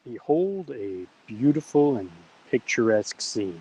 Behold a beautiful and picturesque scene,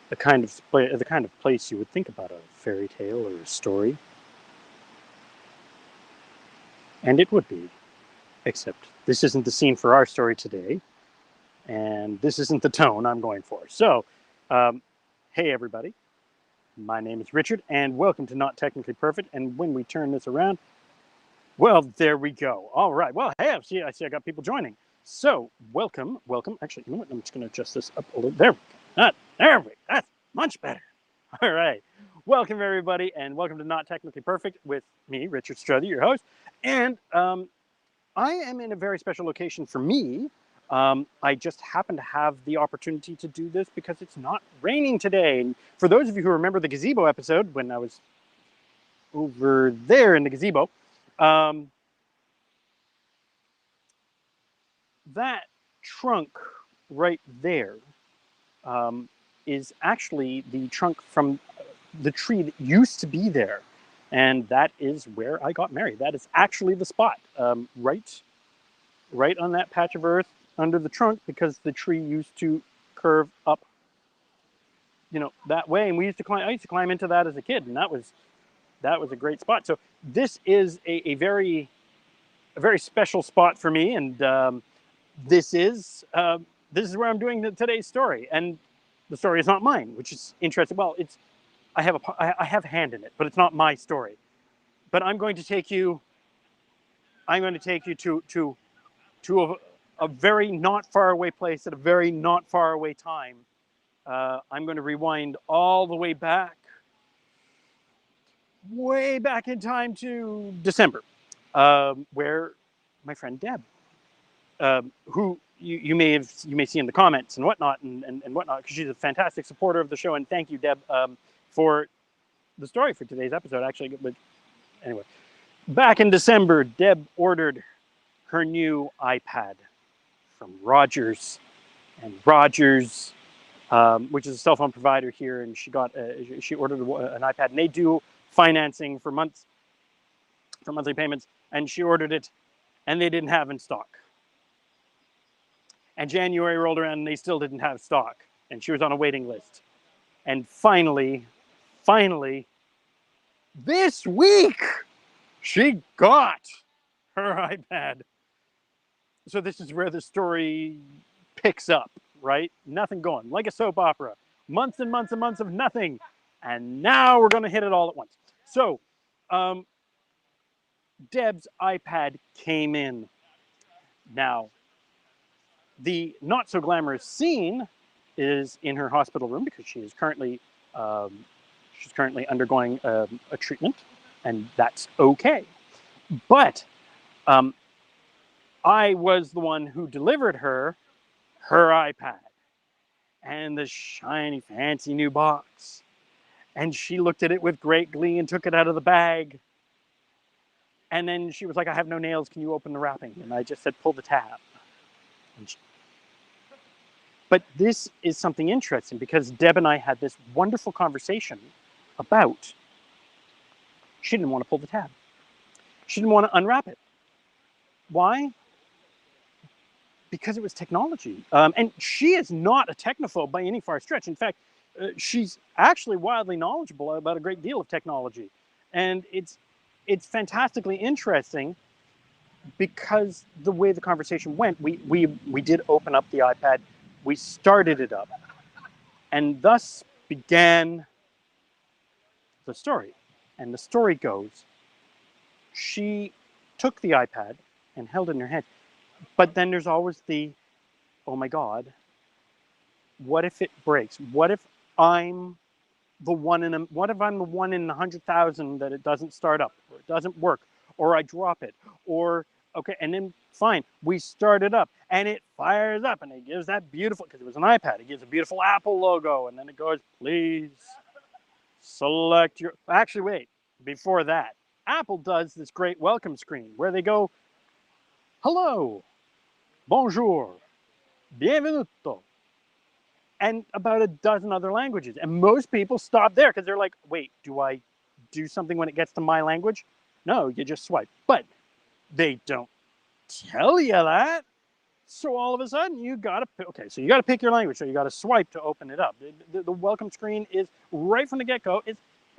the kind of place you would think about a fairy tale or a story, and it would be. Except this isn't the scene for our story today, and this isn't the tone I'm going for. So, um, hey everybody, my name is Richard, and welcome to Not Technically Perfect. And when we turn this around, well, there we go. All right. Well, hey, I see I got people joining. So, welcome. Actually, you know what? I'm just going to adjust this up a little. There we go. There we go. That's much better. All right. Welcome, everybody, and welcome to Not Technically Perfect with me, Richard Struther, your host. And I am in a very special location for me. I just happen to have the opportunity to do this because it's not raining today. And for those of you who remember the gazebo episode when I was over there in the gazebo, um, that trunk right there um, is actually the trunk from the tree that used to be there. And that is where I got married. That is actually the spot, right on that patch of earth under the trunk, because the tree used to curve up, that way. And we used to climb. I used to climb into that as a kid, and that was a great spot. So this is a very special spot for me, and this is this is where I'm doing today's story. And the story is not mine, which is interesting. Well, it's I have a hand in it, but it's not my story. But I'm going to take you to a very not far away place at a very not far away time. I'm going to rewind all the way back in time to December, where my friend Deb, who you may see in the comments and whatnot and whatnot, because she's a fantastic supporter of the show. And thank you, Deb, for the story for today's episode. Actually, but anyway, back in December, Deb ordered her new iPad from Rogers, and Rogers, which is a cell phone provider here, and she ordered an iPad, and they do financing for monthly payments, and she ordered it, and they didn't have in stock. And January rolled around, and they still didn't have stock, and she was on a waiting list. And finally, this week, she got her iPad. So this is where the story picks up, right? Nothing going, like a soap opera. Months and months and months of nothing. And now we're going to hit it all at once. So, um, Deb's iPad came in. Now, the not so glamorous scene is in her hospital room, because um, she's currently undergoing a treatment, and that's okay. But um, I was the one who delivered her iPad and the shiny, fancy new box. And she looked at it with great glee and took it out of the bag. And then she was like, "I have no nails. Can you open the wrapping?" And I just said, "Pull the tab." But this is something interesting, because Deb and I had this wonderful conversation about she didn't want to pull the tab. She didn't want to unwrap it. Why? Because it was technology. And she is not a technophobe by any far stretch. In fact, she's actually wildly knowledgeable about a great deal of technology. And it's fantastically interesting, because the way the conversation went, we did open up the iPad, we started it up, and thus began the story. And the story goes, she took the iPad and held it in her hand. But then there's always the, oh my God, what if it breaks? I'm what if I'm the one in 100,000 that it doesn't start up, or it doesn't work, or I drop it, or okay, and then fine, we start it up and it fires up and it gives that beautiful, because it was an iPad, it gives a beautiful Apple logo, and then it goes, "Please select your." Actually, wait, before that, Apple does this great welcome screen where they go, "Hello, bonjour, bienvenuto," and about a dozen other languages. And most people stop there because they're like, "Wait, do I do something when it gets to my language?" No, you just swipe. But they don't. tell you that. So all of a sudden, you got to, okay, so you got to pick your language. So you got to swipe to open it up. The welcome screen is right from the get-go.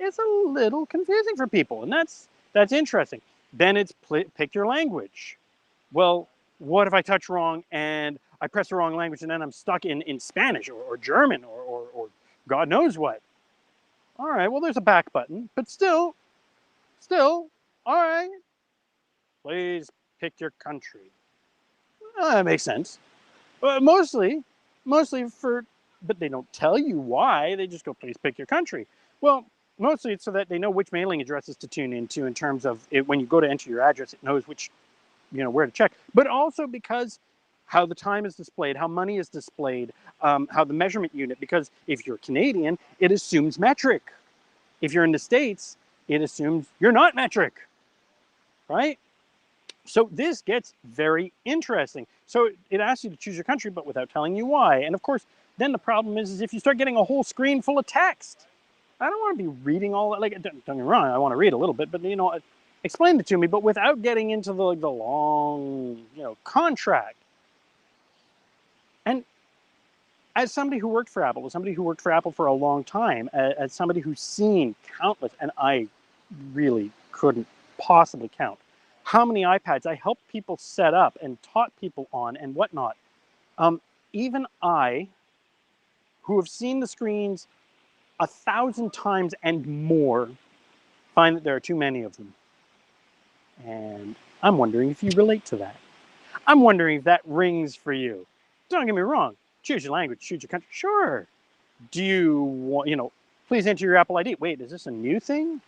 It's a little confusing for people, and that's interesting. Then it's pick your language. Well, what if I touch wrong and I press the wrong language and then I'm stuck in Spanish or German or God knows what? All right, well, there's a back button, but still, all right, please pick your country. That makes sense. Mostly for, but they don't tell you why. They just go, please pick your country. Well, mostly it's so that they know which mailing addresses to tune into in terms of it, when you go to enter your address, it knows which, where to check. But also because how the time is displayed, how money is displayed, how the measurement unit, because if you're Canadian, it assumes metric. If you're in the States, it assumes you're not metric, right? So this gets very interesting. So it asks you to choose your country, but without telling you why. And of course, then the problem is if you start getting a whole screen full of text. I don't want to be reading all that. Like, don't get me wrong, I want to read a little bit, but explain it to me, but without getting into the long, contract. And as somebody who worked for Apple, for a long time, as somebody who's seen countless, and I really couldn't possibly count how many iPads I helped people set up and taught people on and whatnot. Even I, who have seen the screens 1,000 times and more, find that there are too many of them. And I'm wondering if you relate to that. I'm wondering if that rings for you. Don't get me wrong. Choose your language, choose your country. Sure. Do you want, please enter your Apple ID. Wait, is this a new thing?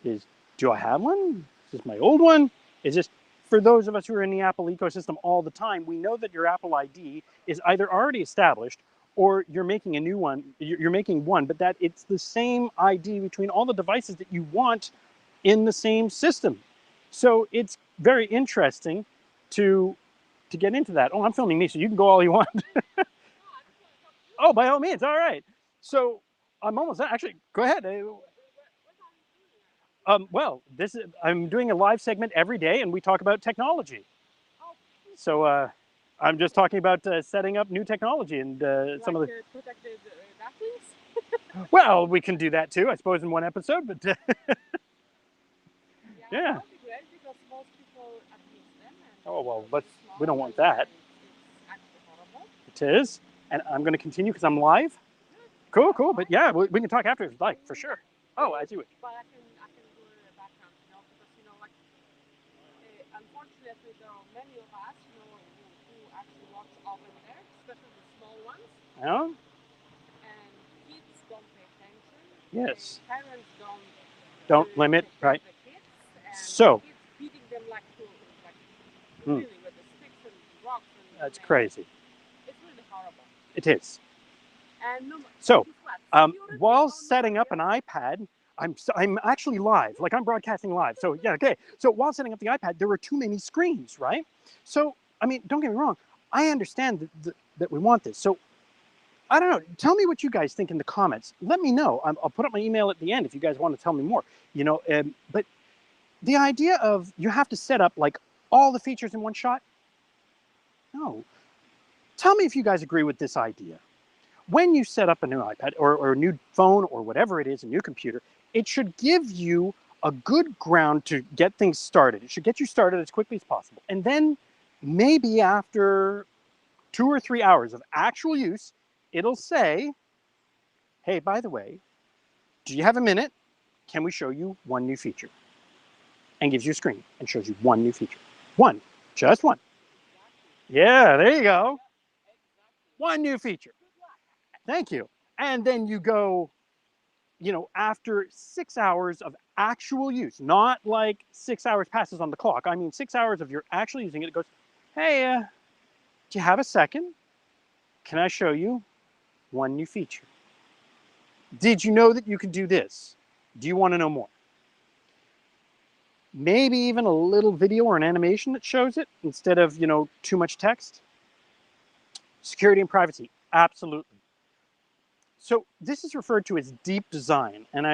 Do I have one? Is this my old one? Is this, for those of us who are in the Apple ecosystem all the time, we know that your Apple ID is either already established or you're making a new one. You're making one, but that it's the same ID between all the devices that you want in the same system. So it's very interesting to get into that. Oh, I'm filming me, so you can go all you want. Oh, by all means. All right. So I'm almost actually. Go ahead. Well, I'm doing a live segment every day, and we talk about technology. So I'm just talking about setting up new technology and some of the protected backlinks. Well, we can do that too, I suppose, in one episode. But yeah. That would be great because most people abuse them. Oh well, we don't want that. It's actually horrible. It is, and I'm going to continue because I'm live. Cool. But yeah, we can talk after if you'd like, for sure. Oh, I see it. But I can do a background, because like unfortunately there are many of us, who actually watch over there, especially the small ones. Yeah. And kids don't pay attention. Yes. Parents don't limit, right? The kids, and so kids beating them really with the sticks and rocks. That's crazy. It's really horrible. It is. And so while setting up an iPad, I'm actually live, like I'm broadcasting live. So yeah, okay. So while setting up the iPad, there were too many screens, right? So I mean, don't get me wrong. I understand that we want this. So I don't know. Tell me what you guys think in the comments. Let me know. I'll put up my email at the end if you guys want to tell me more. But the idea of you have to set up like all the features in one shot. No. Tell me if you guys agree with this idea. When you set up a new iPad or a new phone or whatever it is, a new computer, it should give you a good ground to get things started. It should get you started as quickly as possible. And then maybe after 2 or 3 hours of actual use, it'll say, hey, by the way, do you have a minute? Can we show you one new feature? And gives you a screen and shows you one new feature. One, just one. Yeah, there you go. One new feature. Thank you. And then you go, after 6 hours of actual use, not like 6 hours passes on the clock. I mean, 6 hours of you're actually using it. It goes, hey, do you have a second? Can I show you one new feature? Did you know that you could do this? Do you want to know more? Maybe even a little video or an animation that shows it instead of, too much text. Security and privacy, absolutely. So this is referred to as deep design, and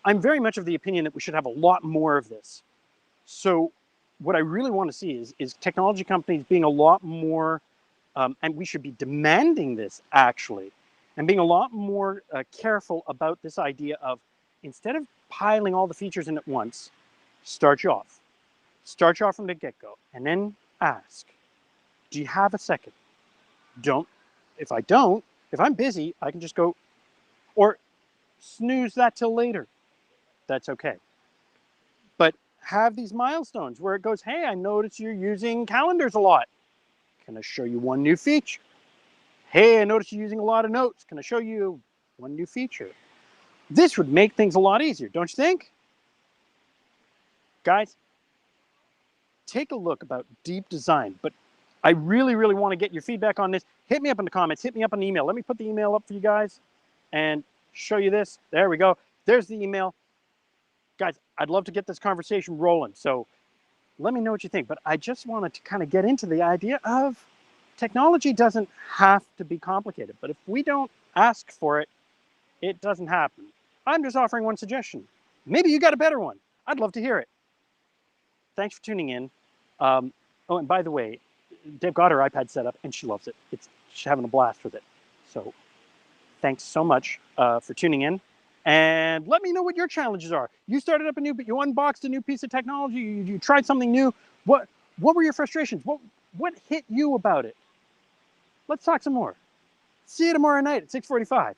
I'm very much of the opinion that we should have a lot more of this. So what I really want to see is technology companies being a lot more, and we should be demanding this actually, and being a lot more careful about this idea of instead of piling all the features in at once, start you off. Start you off from the get-go, and then ask, do you have a second? Don't, if I don't, if I'm busy, I can just go, or snooze that till later. That's okay. But have these milestones where it goes, hey, I notice you're using calendars a lot. Can I show you one new feature? Hey, I notice you're using a lot of notes. Can I show you one new feature? This would make things a lot easier, don't you think? Guys, take a look about deep design, but I really, really want to get your feedback on this. Hit me up in the comments, hit me up on email. Let me put the email up for you guys and show you this. There we go. There's the email. Guys, I'd love to get this conversation rolling. So let me know what you think. But I just wanted to kind of get into the idea of technology doesn't have to be complicated. But if we don't ask for it, it doesn't happen. I'm just offering one suggestion. Maybe you got a better one. I'd love to hear it. Thanks for tuning in. Oh, and by the way, Deb got her iPad set up and she loves it. She's having a blast with it. So thanks so much for tuning in. And let me know what your challenges are. You started up you unboxed a new piece of technology. You tried something new. What were your frustrations? What hit you about it? Let's talk some more. See you tomorrow night at 6:45.